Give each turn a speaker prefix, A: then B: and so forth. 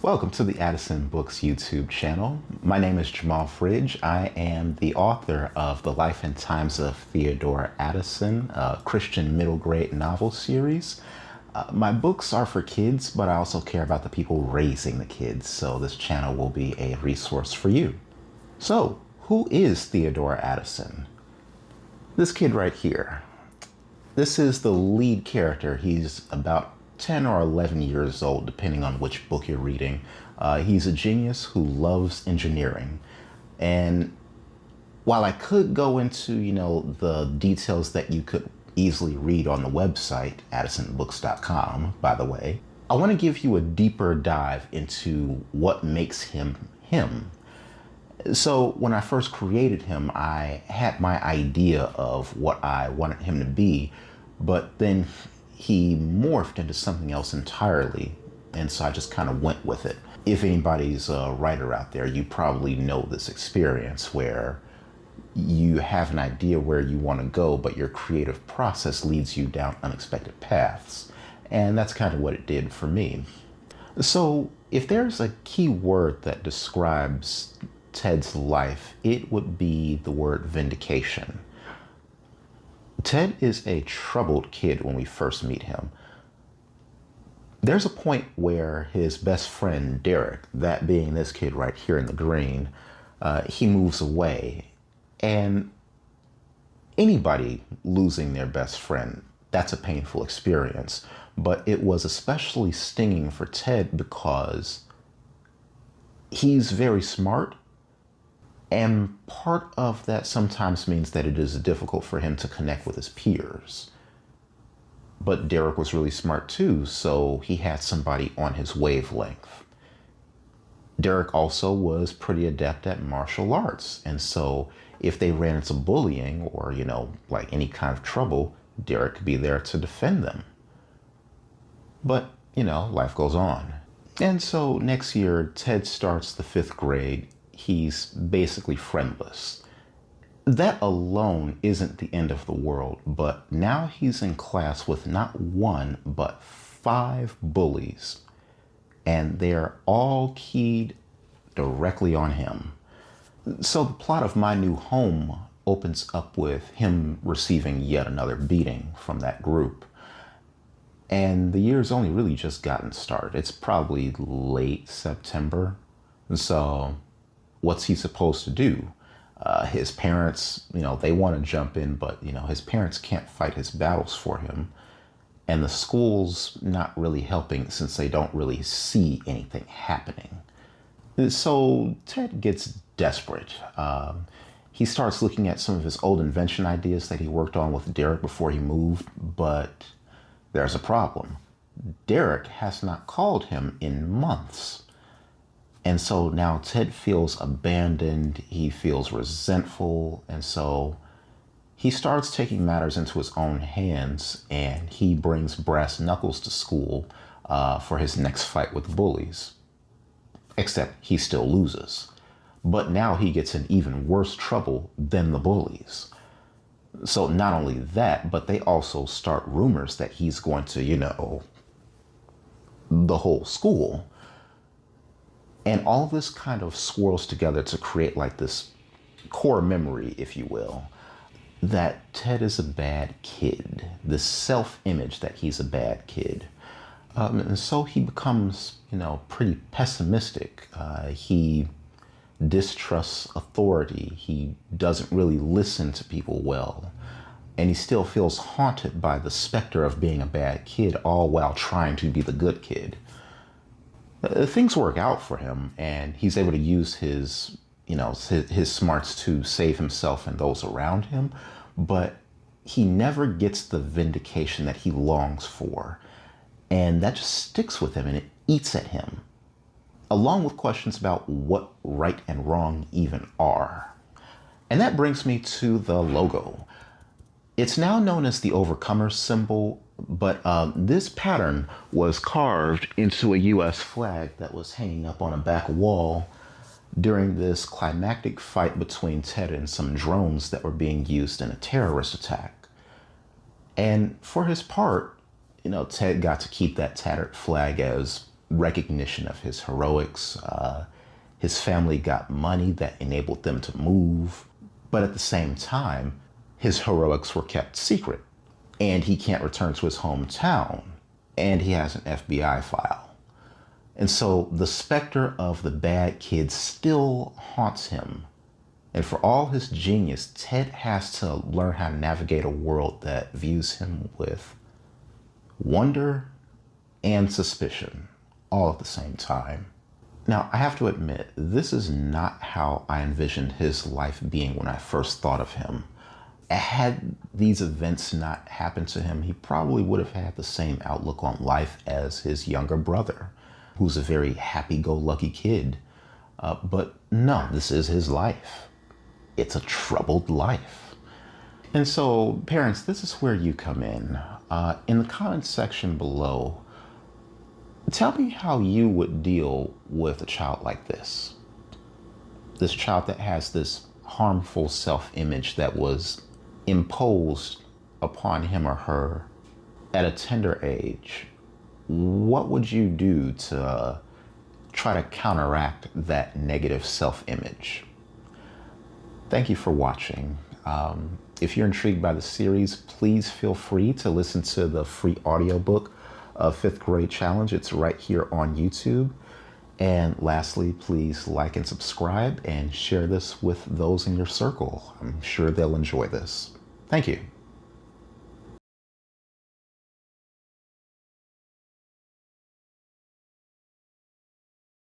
A: Welcome to the Addison Books YouTube channel. My name is Jamal Fridge. I am the author of The Life and Times of Theodore Addison, a Christian middle grade novel series. My books are for kids, but I also care about the people raising the kids, so this channel will be a resource for you. So, who is Theodore Addison? This kid right here. This is the lead character. He's about 10 or 11 years old, depending on which book you're reading. He's a genius who loves engineering. And while I could go into, the details that you could easily read on the website, addisonbooks.com, by the way, I want to give you a deeper dive into what makes him him. So when I first created him, I had my idea of what I wanted him to be, but then he morphed into something else entirely, and so I just kind of went with it. If anybody's a writer out there, you probably know this experience where you have an idea where you want to go, but your creative process leads you down unexpected paths. And that's kind of what it did for me. So if there's a key word that describes Ted's life, it would be the word vindication. Ted is a troubled kid when we first meet him. There's a point where his best friend, Derek, that being this kid right here in the green, he moves away. And anybody losing their best friend, that's a painful experience. But it was especially stinging for Ted because he's very smart. And part of that sometimes means that it is difficult for him to connect with his peers. But Derek was really smart too, so he had somebody on his wavelength. Derek also was pretty adept at martial arts, and so if they ran into bullying or, like any kind of trouble, Derek could be there to defend them. But, life goes on. And so next year, Ted starts the 5th grade. He's basically friendless. That alone isn't the end of the world, but now he's in class with not one, but 5 bullies, and they're all keyed directly on him. So the plot of My New Home opens up with him receiving yet another beating from that group. And the year's only really just gotten started. It's probably late September. So what's he supposed to do? His parents, they want to jump in, but, his parents can't fight his battles for him. And the school's not really helping since they don't really see anything happening. So Ted gets desperate. He starts looking at some of his old invention ideas that he worked on with Derek before he moved, but there's a problem. Derek has not called him in months. And so now Ted feels abandoned, he feels resentful, and so he starts taking matters into his own hands, and he brings brass knuckles to school for his next fight with bullies. Except he still loses. But now he gets in even worse trouble than the bullies. So not only that, but they also start rumors that he's going to, the whole school. And all this kind of swirls together to create like this core memory, if you will, that Ted is a bad kid, this self-image that he's a bad kid. And so he becomes, pretty pessimistic. He distrusts authority. He doesn't really listen to people well. And he still feels haunted by the specter of being a bad kid, all while trying to be the good kid. Things work out for him, and he's able to use his smarts to save himself and those around him, but he never gets the vindication that he longs for. And that just sticks with him, and it eats at him, along with questions about what right and wrong even are. And that brings me to the logo. It's now known as the Overcomer symbol, but this pattern was carved into a U.S. flag that was hanging up on a back wall during this climactic fight between Ted and some drones that were being used in a terrorist attack. And for his part, Ted got to keep that tattered flag as recognition of his heroics. His family got money that enabled them to move. But at the same time, his heroics were kept secret. And he can't return to his hometown. And he has an FBI file. And so the specter of the bad kid still haunts him. And for all his genius, Ted has to learn how to navigate a world that views him with wonder and suspicion all at the same time. Now, I have to admit, this is not how I envisioned his life being when I first thought of him. Had these events not happened to him, he probably would have had the same outlook on life as his younger brother, who's a very happy-go-lucky kid. But no, this is his life. It's a troubled life. And so, parents, this is where you come in. In the comments section below, tell me how you would deal with a child like this. This child that has this harmful self-image that was imposed upon him or her at a tender age. What would you do to try to counteract that negative self-image? Thank you for watching. If you're intrigued by the series, please feel free to listen to the free audiobook of 5th Grade Challenge. It's right here on YouTube. And lastly, please like and subscribe and share this with those in your circle. I'm sure they'll enjoy this. Thank you.